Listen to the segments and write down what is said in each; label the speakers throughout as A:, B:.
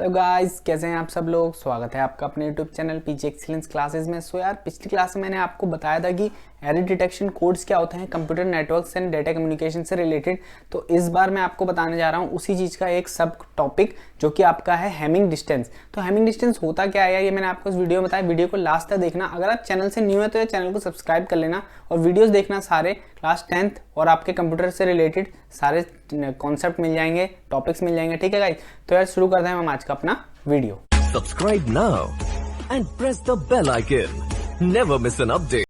A: Hello guys, कैसे हैं आप सब लोग। स्वागत है आपका अपने YouTube channel PG excellence classes में। सो यार, पिछली क्लास में मैंने आपको बताया था कि एरर डिटेक्शन कोड्स क्या होते हैं computer networks and data communication से रिलेटेड। तो इस बार मैं आपको बताने जा रहा हूँ उसी चीज़ का एक सब टॉपिक जो कि आपका है हैमिंग डिस्टेंस। तो हैमिंग डिस्टेंस होता क्या है ये मैंने आपको इस वीडियो में बताया। वीडियो को लास्ट तक देखना। अगर आप चैनल से न्यू है तो ये चैनल को सब्सक्राइब कर लेना और वीडियोज़ देखना सारे क्लास 10th और आपके कंप्यूटर से रिलेटेड सारे कॉन्सेप्ट मिल जाएंगे, टॉपिक्स मिल जाएंगे। ठीक है गाइस, तो यार शुरू करते हैं हम आज का अपना video.
B: Subscribe now and press the bell icon. Never miss an update.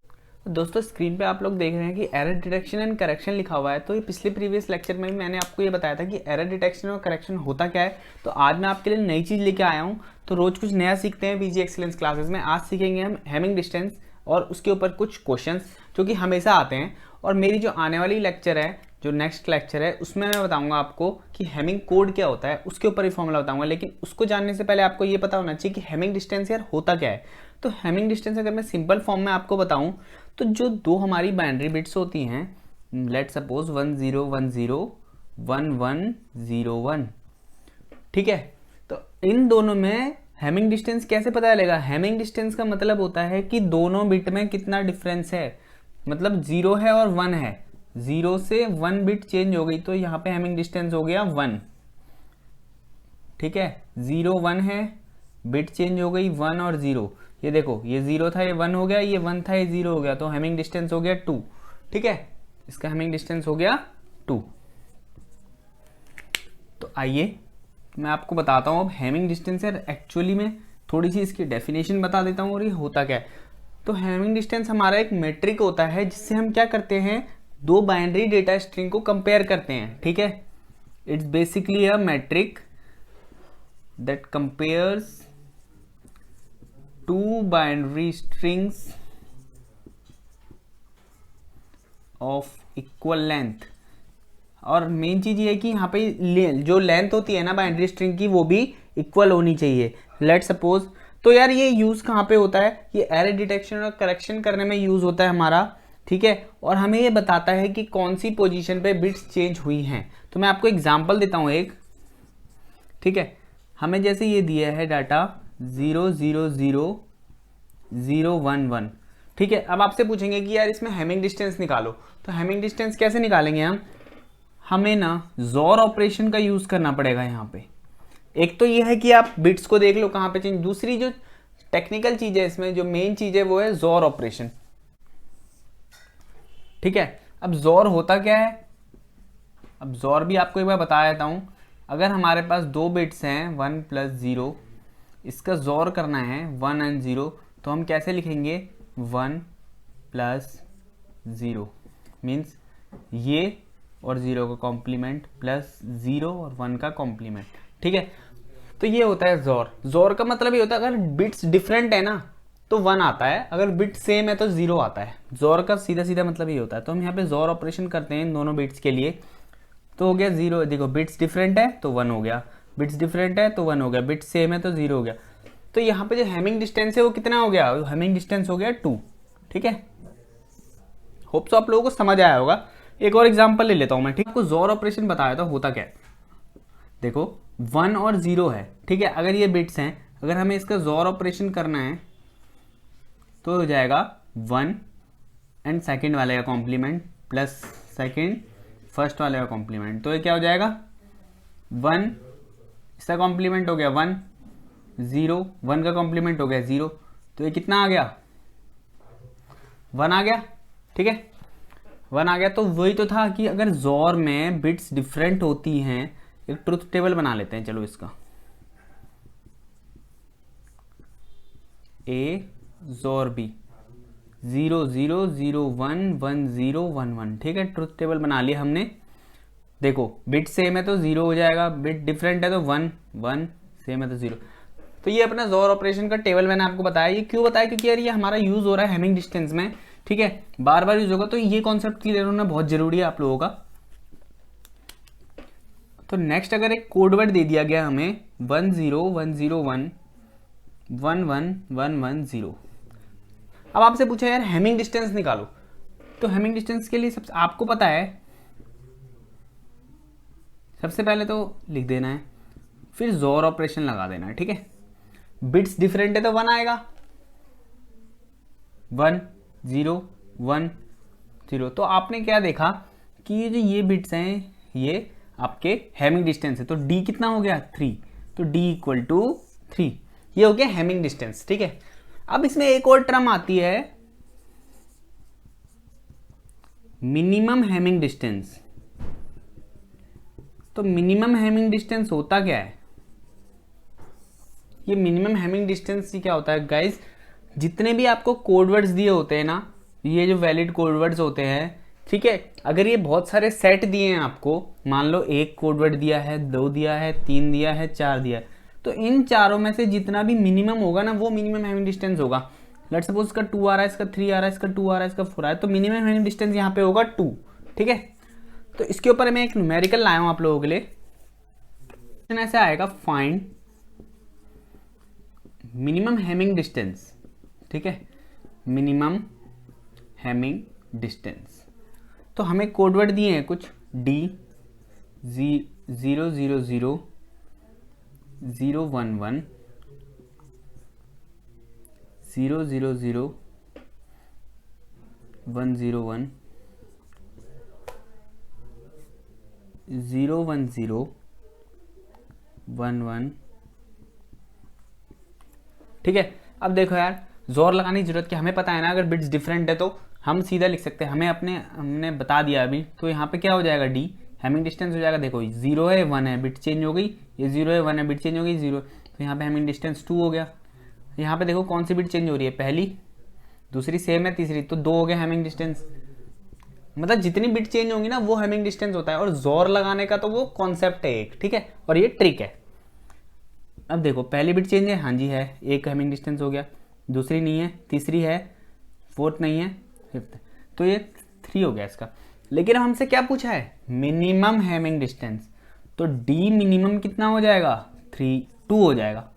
A: दोस्तों, स्क्रीन पे आप लोग देख रहे हैं कि एरर डिटेक्शन एंड करेक्शन लिखा हुआ है। तो ये पिछले प्रीवियस लेक्चर में भी मैंने आपको ये बताया था कि एरर डिटेक्शन और करेक्शन होता क्या है। तो आज मैं आपके लिए नई चीज़ लेके आया हूँ। तो रोज कुछ नया सीखते हैं पीजी एक्सीलेंस क्लासेस में। आज सीखेंगे हम हैमिंग डिस्टेंस और उसके ऊपर कुछ क्वेश्चंस जो कि हमेशा आते हैं। और मेरी जो आने वाली लेक्चर है, जो नेक्स्ट लेक्चर है, उसमें मैं बताऊंगा आपको कि हैमिंग कोड क्या होता है, उसके ऊपर ही फॉर्मूला बताऊंगा। लेकिन उसको जानने से पहले आपको ये पता होना चाहिए कि हैमिंग डिस्टेंस यार होता क्या है। तो हैमिंग डिस्टेंस अगर मैं सिंपल फॉर्म में आपको बताऊं तो जो दो हमारी बाइनरी बिट्स होती हैं, लेट सपोज 1010 1101, ठीक है। तो इन दोनों में हैमिंग डिस्टेंस कैसे पता चलेगा। हैमिंग डिस्टेंस का मतलब होता है कि दोनों बिट में कितना डिफरेंस है। मतलब 0 है और 1 है, 0 से 1 बिट चेंज हो गई तो यहाँ पे हैमिंग डिस्टेंस हो गया 1। ठीक है, 0 1 है, बिट चेंज हो गई 1 और 0। ये देखो, ये 0 था ये 1 हो गया, ये 1 था ये 0 हो गया, तो हैमिंग डिस्टेंस हो गया 2। ठीक है, इसका हैमिंग डिस्टेंस हो गया 2। तो आइए मैं आपको बताता हूँ अब हैमिंग डिस्टेंस है एक्चुअली में। थोड़ी सी इसकी डेफिनेशन बता देता हूँ और ये होता क्या है। तो हैमिंग डिस्टेंस हमारा एक मेट्रिक होता है जिससे हम क्या करते हैं, दो बाइनरी डेटा स्ट्रिंग को कंपेयर करते हैं। ठीक है, it's basically a metric that compares two binary strings of equal length. और मेन चीज ये है कि यहाँ पे जो लेंथ होती है ना बाइनरी स्ट्रिंग की, वो भी इक्वल होनी चाहिए। लेट सपोज, तो यार ये यूज कहाँ पे होता है, ये एरर डिटेक्शन और करेक्शन करने में यूज होता है हमारा। ठीक है, और हमें ये बताता है कि कौन सी पोजीशन पे बिट्स चेंज हुई हैं। तो मैं आपको एग्जांपल देता हूँ एक। ठीक है, हमें जैसे ये दिया है डाटा 000 011। ठीक है, अब आपसे पूछेंगे कि यार इसमें हैमिंग डिस्टेंस निकालो। तो हैमिंग डिस्टेंस कैसे निकालेंगे हम, हमें ना जोर ऑपरेशन का यूज करना पड़ेगा यहाँ पे। एक तो ये है कि आप बिट्स को देख लो कहाँ पे चेंज। दूसरी जो टेक्निकल चीज है इसमें, जो मेन चीज है वो है जोर ऑपरेशन। ठीक है, अब जोर होता क्या है, अब जोर भी आपको एक बार बता देता हूं। अगर हमारे पास दो बिट्स हैं 1 + 0, इसका जोर करना है 1 और 0, तो हम कैसे लिखेंगे 1 + 0 मीन्स ये और 0 का कॉम्प्लीमेंट प्लस 0 और 1 का कॉम्प्लीमेंट। ठीक है, तो ये होता है जोर। जोर का मतलब ये होता है अगर बिट्स डिफरेंट है ना तो 1 आता है, अगर बिट सेम है तो 0 आता है। जोर का सीधा सीधा मतलब ये होता है। तो हम यहाँ पे जोर ऑपरेशन करते हैं इन दोनों बिट्स के लिए। तो हो गया 0, देखो बिट्स डिफरेंट है तो 1 हो गया, बिट्स डिफरेंट है तो 1 हो गया, बिट्स सेम है तो 0 हो गया। तो यहाँ पे जो हैमिंग डिस्टेंस है वो कितना हो गया, हैमिंग डिस्टेंस हो गया 2। ठीक है, होप सो आप लोगों को समझ आया होगा। एक और एग्जांपल ले लेता हूं मैं। ठीक, आपको जोर ऑपरेशन बताया था होता क्या है। देखो 1 और 0 है। ठीक है, अगर ये बिट्स हैं, अगर हमें इसका जोर ऑपरेशन करना है तो हो जाएगा 1 एंड सेकंड वाले का कॉम्प्लीमेंट प्लस सेकंड फर्स्ट वाले का कॉम्प्लीमेंट। तो ये क्या हो जाएगा 1, इसका कॉम्प्लीमेंट हो गया 1, 0, 1 का कॉम्प्लीमेंट हो गया 0। तो ये कितना आ गया 1 आ गया। ठीक है, 1 आ गया। तो वही तो था कि अगर जोर में बिट्स डिफरेंट होती हैं, एक ट्रुथ टेबल बना लेते हैं चलो इसका। A जोर B 0 0 0 1 1 0 1 1। ठीक है, ट्रुथ टेबल बना लिया हमने। देखो बिट सेम है तो 0 हो जाएगा, बिट डिफरेंट है तो 1 1, सेम है तो 0। तो ये अपना जोर ऑपरेशन का टेबल मैंने आपको बताया। ये क्यों बताया, क्योंकि यार ये हमारा यूज हो रहा है हैमिंग डिस्टेंस में। ठीक है, बार बार यूज होगा, तो ये कॉन्सेप्ट क्लियर होना बहुत जरूरी है आप लोगों का। तो नेक्स्ट अगर एक कोड वर्ड दे दिया गया हमें 10101 11110, अब आपसे पूछा यार हैमिंग डिस्टेंस निकालो। तो हैमिंग डिस्टेंस के लिए सबसे आपको पता है, सबसे पहले तो लिख देना है फिर जोर ऑपरेशन लगा देना, ठीक है। बिट्स डिफरेंट है तो 1 आएगा, 1 0 1 0। तो आपने क्या देखा कि ये जो ये बिट्स हैं ये आपके हैमिंग डिस्टेंस है, तो d कितना हो गया 3, तो d इक्वल टू 3, ये हो गया हैमिंग डिस्टेंस, ठीक है। अब इसमें एक और टर्म आती है मिनिमम हैमिंग डिस्टेंस। तो मिनिमम हैमिंग डिस्टेंस होता क्या है, ये मिनिमम हैमिंग डिस्टेंस क्या होता है गाइस, जितने भी आपको कोड वर्ड्स दिए होते हैं ना, ये जो वैलिड कोड वर्ड्स होते हैं, ठीक है, अगर ये बहुत सारे सेट दिए हैं आपको, मान लो एक कोड वर्ड दिया है, 2 दिया है, 3 दिया है, 4 दिया है, तो इन चारों में से जितना भी मिनिमम होगा ना वो मिनिमम हैमिंग डिस्टेंस होगा। लेट्स सपोज इसका 2 आ रहा है, इसका 3 आ रहा है, इसका 2 आ रहा है, इसका 4 आ रहा है, तो मिनिमम हैमिंग डिस्टेंस यहाँ पे होगा 2, ठीक है। तो इसके ऊपर मैं एक न्यूमेरिकल लाया हूँ आप लोगों के लिए, ऐसे आएगा फाइंड मिनिमम हैमिंग डिस्टेंस, ठीक है, मिनिमम हैमिंग डिस्टेंस। तो हमें कोडवर्ड दिए हैं कुछ d 0 0 0 0 1 1 0 0 0 1 0 1 0 1 0 1 1, ठीक है। अब देखो यार, जोर लगाने की जरूरत क्या, हमें पता है ना, अगर बिट्स डिफरेंट है तो हम सीधा लिख सकते हैं, हमने बता दिया अभी। तो यहाँ पे क्या हो जाएगा, डी हैमिंग डिस्टेंस हो जाएगा, देखो 0 है 1 है, बिट चेंज हो गई, ये 0 है 1 है, बिट चेंज हो गई 0, तो यहाँ पे हैमिंग डिस्टेंस 2 हो गया। यहाँ पे देखो कौन सी बिट चेंज हो रही है, पहली, दूसरी सेम है, तीसरी, तो 2 हो गया हैमिंग डिस्टेंस। मतलब जितनी बिट चेंज होंगी ना वो हैमिंग डिस्टेंस होता है, और जोर लगाने का तो वो कॉन्सेप्ट है एक, ठीक है, और ये ट्रिक है। अब देखो पहली बिट चेंज है, हाँ जी है, एक हैमिंग डिस्टेंस हो गया, दूसरी नहीं है, तीसरी है, फोर्थ नहीं है, फिफ्थ, तो ये 3 हो गया इसका। लेकिन हमसे क्या पूछा है, मिनिमम हैमिंग डिस्टेंस, तो डी मिनिमम कितना हो जाएगा, 2 हो जाएगा,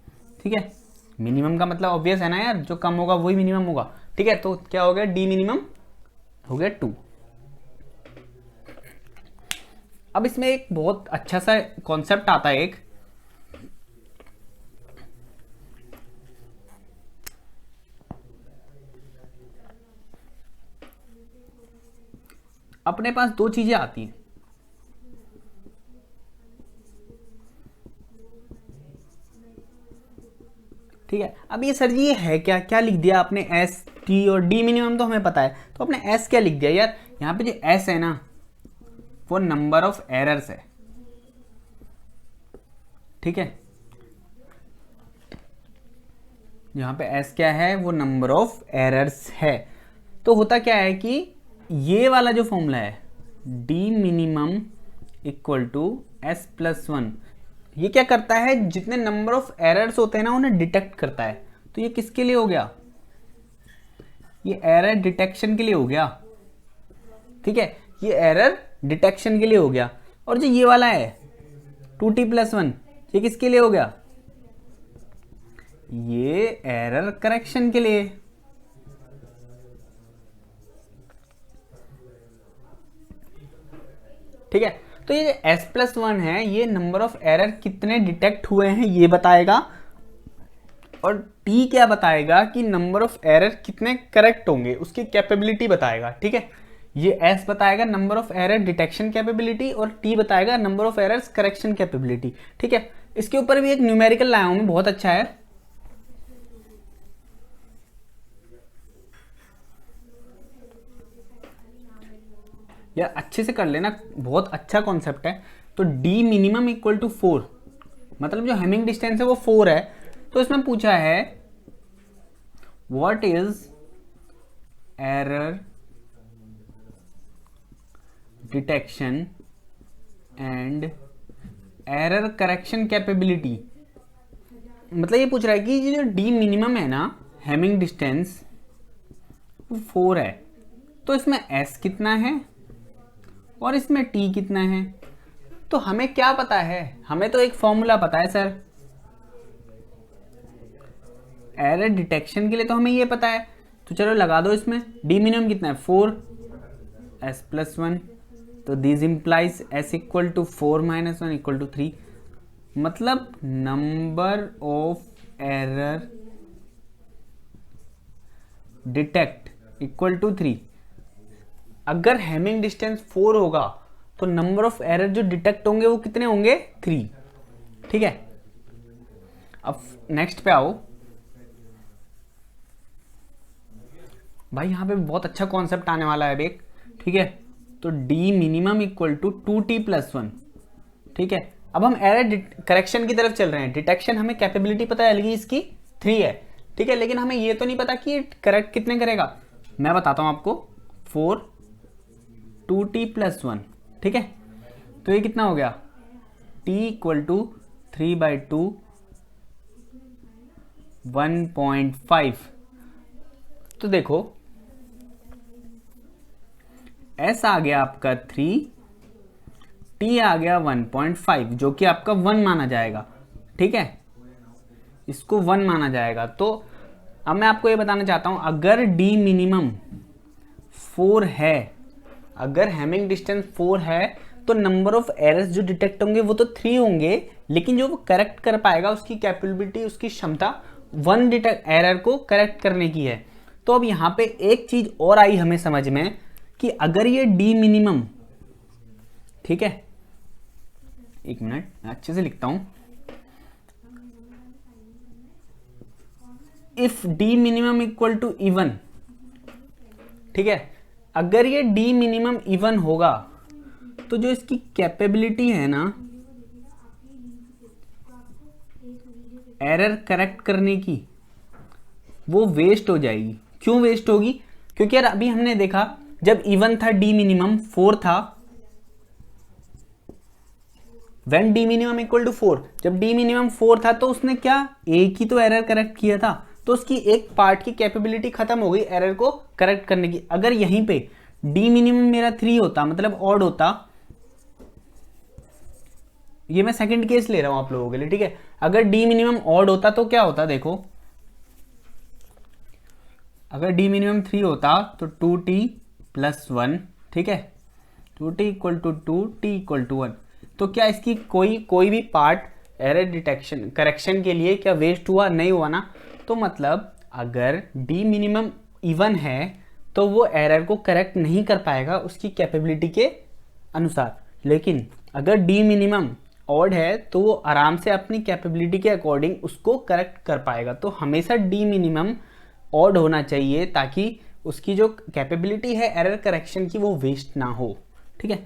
A: ठीक है। मिनिमम का मतलब ऑब्वियस है ना यार, जो कम होगा वही मिनिमम होगा, ठीक है। तो क्या हो गया, डी मिनिमम हो गया 2। अब इसमें एक बहुत अच्छा सा कॉन्सेप्ट आता है एक, अपने पास 2 चीजें आती हैं, ठीक है। अब ये सर जी ये है क्या, क्या लिख दिया आपने, एस टी और डी मिनिमम तो हमें पता है, तो आपने एस क्या लिख दिया यार, यहाँ पे जो एस है ना वो नंबर ऑफ एरर्स है, ठीक है। यहाँ पे एस क्या है, वो नंबर ऑफ एरर्स है। तो होता क्या है कि ये वाला जो फॉर्मूला है D minimum equal to S plus 1, ये क्या करता है, जितने नंबर ऑफ एरर्स होते हैं ना उन्हें डिटेक्ट करता है। तो ये किसके लिए हो गया, ये एरर डिटेक्शन के लिए हो गया, ठीक है, ये एरर डिटेक्शन के लिए हो गया। और जो ये वाला है 2t + 1, ये किसके लिए हो गया, ये एरर करेक्शन के लिए, ठीक है। तो ये s + 1 है, ये नंबर ऑफ एरर कितने डिटेक्ट हुए हैं ये बताएगा, और t क्या बताएगा कि नंबर ऑफ एरर कितने करेक्ट होंगे, उसकी कैपेबिलिटी बताएगा, ठीक है। ये s बताएगा number of error detection capability, और t बताएगा number of errors correction capability, ठीक है। इसके ऊपर भी एक न्यूमेरिकल लाया हूं मैं, बहुत अच्छा है, यार अच्छे से कर लेना, बहुत अच्छा कॉन्सेप्ट है। तो d मिनिमम इक्वल टू 4, मतलब जो हैमिंग डिस्टेंस है वो 4 है। तो इसमें पूछा है what is error detection and error correction capability, मतलब ये पूछ रहा है कि जो d मिनिमम है ना हैमिंग डिस्टेंस वो 4 है, तो इसमें s कितना है और इसमें t कितना है। तो हमें क्या पता है, हमें तो एक फॉर्मूला पता है सर, एरर डिटेक्शन के लिए तो हमें ये पता है, तो चलो लगा दो इसमें, d मिनिमम कितना है 4, s + 1, तो this implies s equal to 4 - 1 equal to 3। मतलब number of error detect equal to 3। अगर हैमिंग डिस्टेंस 4 होगा तो नंबर ऑफ एरर जो डिटेक्ट होंगे वो कितने होंगे? 3। ठीक है, अब नेक्स्ट पे आओ भाई, यहां पे बहुत अच्छा कॉन्सेप्ट आने वाला है अब एक। ठीक है, तो D minimum equal to 2t+1। ठीक है, अब हम एरर करेक्शन की तरफ चल रहे हैं। डिटेक्शन हमें कैपेबिलिटी पता है लगी इसकी 3 है। ठीक है, लेकिन हमें ये तो नहीं पता कि करेक्ट कितने करेगा। मैं बताता हूं आपको, 4 2t+1। ठीक है, तो ये कितना हो गया? t equal to 3/2 1.5। तो देखो s आ गया आपका 3, t आ गया 1.5, जो कि आपका 1 माना जाएगा। ठीक है, इसको 1 माना जाएगा। तो अब मैं आपको ये बताना चाहता हूं, अगर d मिनिमम 4 है, अगर हैमिंग डिस्टेंस 4 है, तो नंबर ऑफ एरर्स जो डिटेक्ट होंगे वो तो 3 होंगे, लेकिन जो वो करेक्ट कर पाएगा उसकी कैपेबिलिटी, उसकी क्षमता 1 एरर को करेक्ट करने की है। तो अब यहां पे एक चीज और आई हमें समझ में कि अगर ये डी मिनिमम, ठीक है, एक मिनट मैं अच्छे से लिखता हूं, if D minimum equal to even. ठीक है, अगर ये डी मिनिमम इवन होगा तो जो इसकी कैपेबिलिटी है ना एरर करेक्ट करने की, वो वेस्ट हो जाएगी। क्यों वेस्ट होगी? क्योंकि यार अभी हमने देखा जब इवन था, डी मिनिमम 4 था, when D minimum equal to 4, जब डी मिनिमम 4 था तो उसने क्या, एक ही तो एरर करेक्ट किया था, तो उसकी एक पार्ट की कैपेबिलिटी खत्म हो गई एरर को करेक्ट करने की। अगर यहीं पे डी मिनिमम मेरा 3 होता, मतलब ऑड होता, ये मैं सेकंड केस ले रहा हूं आप लोगों के लिए। ठीक है, अगर डी मिनिमम ऑड होता तो क्या होता, देखो, अगर डी मिनिमम 3 होता तो 2t+1। ठीक है, 2t equal to 2, t equal to 1। तो क्या इसकी कोई भी पार्ट एरर डिटेक्शन करेक्शन के लिए क्या वेस्ट हुआ? नहीं हुआ ना। तो मतलब अगर डी मिनिमम इवन है तो वो एरर को करेक्ट नहीं कर पाएगा उसकी कैपेबिलिटी के अनुसार, लेकिन अगर डी मिनिमम ऑड है तो वो आराम से अपनी कैपेबिलिटी के अकॉर्डिंग उसको करेक्ट कर पाएगा। तो हमेशा डी मिनिमम ऑड होना चाहिए ताकि उसकी जो कैपेबिलिटी है एरर करेक्शन की वो वेस्ट ना हो। ठीक है,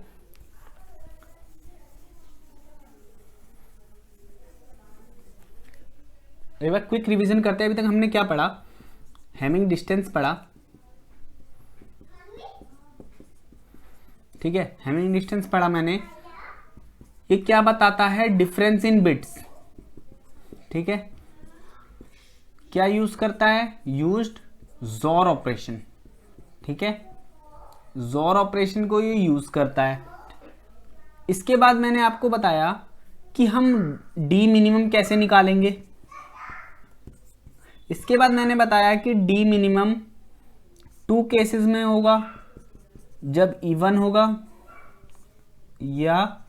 A: एक बार क्विक रिवीजन करते हैं। अभी तक हमने क्या पढ़ा? हैमिंग डिस्टेंस पढ़ा। ठीक है, हैमिंग डिस्टेंस पढ़ा मैंने। ये क्या बताता है? Difference in bits. ठीक है, क्या यूज करता है? यूज्ड जोर ऑपरेशन। ठीक है, जोर ऑपरेशन को ये यूज करता है। इसके बाद मैंने आपको बताया कि हम डी मिनिमम कैसे निकालेंगे। इसके बाद मैंने बताया कि डी मिनिमम 2 केसेस में होगा, जब इवन होगा या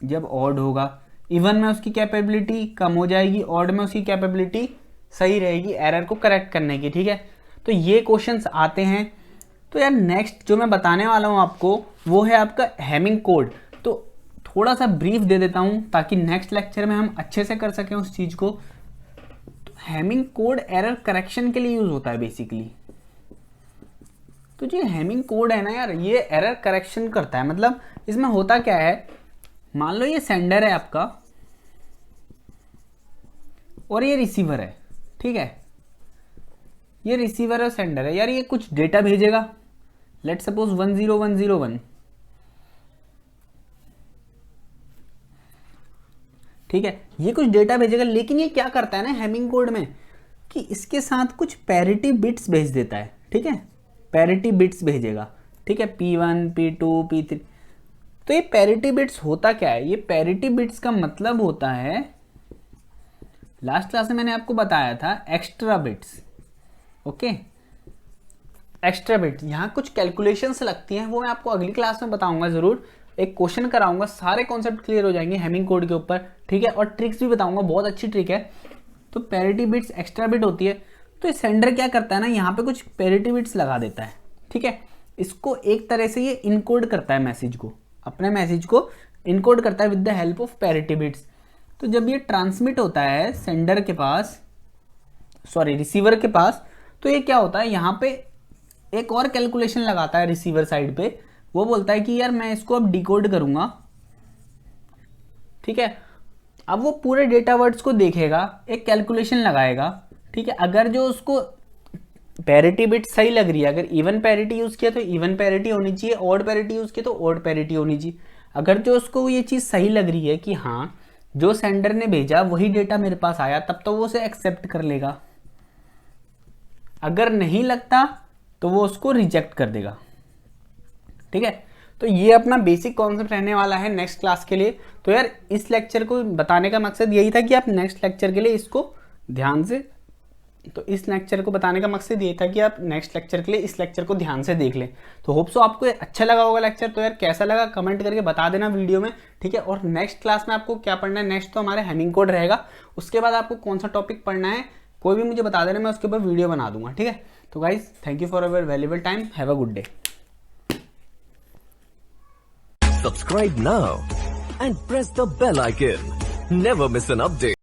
A: जब ऑड होगा। इवन में उसकी कैपेबिलिटी कम हो जाएगी, ऑड में उसकी कैपेबिलिटी सही रहेगी एरर को करेक्ट करने की। ठीक है, तो ये क्वेश्चंस आते हैं। तो यार नेक्स्ट जो मैं बताने वाला हूं आपको वो है आपका हैमिंग कोड। तो थोड़ा सा ब्रीफ दे देता हूं ताकि नेक्स्ट लेक्चर में हम अच्छे से कर सकें उस चीज को। तो हैमिंग कोड एरर करेक्शन के लिए यूज होता है बेसिकली। तो जो हैमिंग कोड है ना यार, ये एरर करेक्शन करता है। मतलब इसमें होता क्या है, मान लो ये सेंडर है आपका और ये रिसीवर है। ठीक है, ये रिसीवर और सेंडर है। यार ये कुछ डेटा भेजेगा, लेट सपोज 10101। ठीक है, ये कुछ डेटा भेजेगा, लेकिन ये क्या करता है ना हैमिंग कोड में कि इसके साथ कुछ पैरिटी बिट्स भेज देता है। ठीक है, पैरिटी बिट्स भेजेगा। ठीक है, P1 P2 P3। तो ये पैरिटी बिट्स होता क्या है? ये पैरिटी बिट्स का मतलब होता है, लास्ट क्लास में मैंने आपको बताया था, extra bits. Okay, extra bits, यहाँ कुछ कैलकुलेशंस लगती हैं, वो मैं आपको अगली क्लास में बताऊंगा जरूर। एक क्वेश्चन कराऊंगा, सारे कॉन्सेप्ट क्लियर हो जाएंगे हेमिंग कोड के ऊपर, ठीक है, और ट्रिक्स भी बताऊंगा, बहुत अच्छी ट्रिक है। तो पैरिटी बिट्स एक्स्ट्रा बिट होती है, तो सेंडर क्या करता है ना, यहाँ पे कुछ पैरिटी बिट्स लगा देता है, ठीक है। इसको एक तरह से ये इनकोड करता है मैसेज को, अपने मैसेज को इनकोड करता है with the help of parity bits. तो जब ये ट्रांसमिट होता है सेंडर के पास, सॉरी रिसीवर के पास, तो ये क्या होता है, यहाँ पे एक और कैलकुलेशन लगाता है रिसीवर साइड पे। वो बोलता है कि यार मैं इसको अब डिकोड करूंगा, ठीक है। अब वो पूरे डेटा वर्ड्स को देखेगा, एक कैलकुलेशन लगाएगा, ठीक है। अगर जो उसको पैरिटी बिट सही लग रही है, अगर इवन पैरिटी यूज किया तो इवन पैरिटी होनी चाहिए, ऑड पैरिटी यूज किया तो ऑड पैरिटी होनी चाहिए। अगर जो उसको ये चीज सही लग रही है कि हाँ जो सेंडर ने भेजा वही डेटा मेरे पास आया, तब तो वो उसे एक्सेप्ट कर लेगा। अगर नहीं लगता तो वो उसको रिजेक्ट कर देगा, ठीक है। तो ये अपना बेसिक कॉन्सेप्ट रहने वाला है नेक्स्ट क्लास के लिए। तो यार इस लेक्चर को बताने का मकसद यही था कि आप नेक्स्ट लेक्चर के लिए इसको ध्यान से, तो इस लेक्चर को बताने का मकसद ये था कि आप नेक्स्ट लेक्चर के लिए इस लेक्चर को ध्यान से देख लें। तो होप सो आपको अच्छा लगा होगा लेक्चर। तो यार कैसा लगा कमेंट करके बता देना वीडियो में, ठीक है। और नेक्स्ट क्लास में आपको क्या पढ़ना है, नेक्स्ट तो हमारे हेमिंग कोड रहेगा, उसके बाद आपको कौन सा टॉपिक पढ़ना है कोई भी मुझे बता देना, मैं उसके ऊपर वीडियो बना दूंगा, ठीक है। तो guys thank you for your valuable time, have a good day.
B: Subscribe now and press the bell icon. Never miss an update.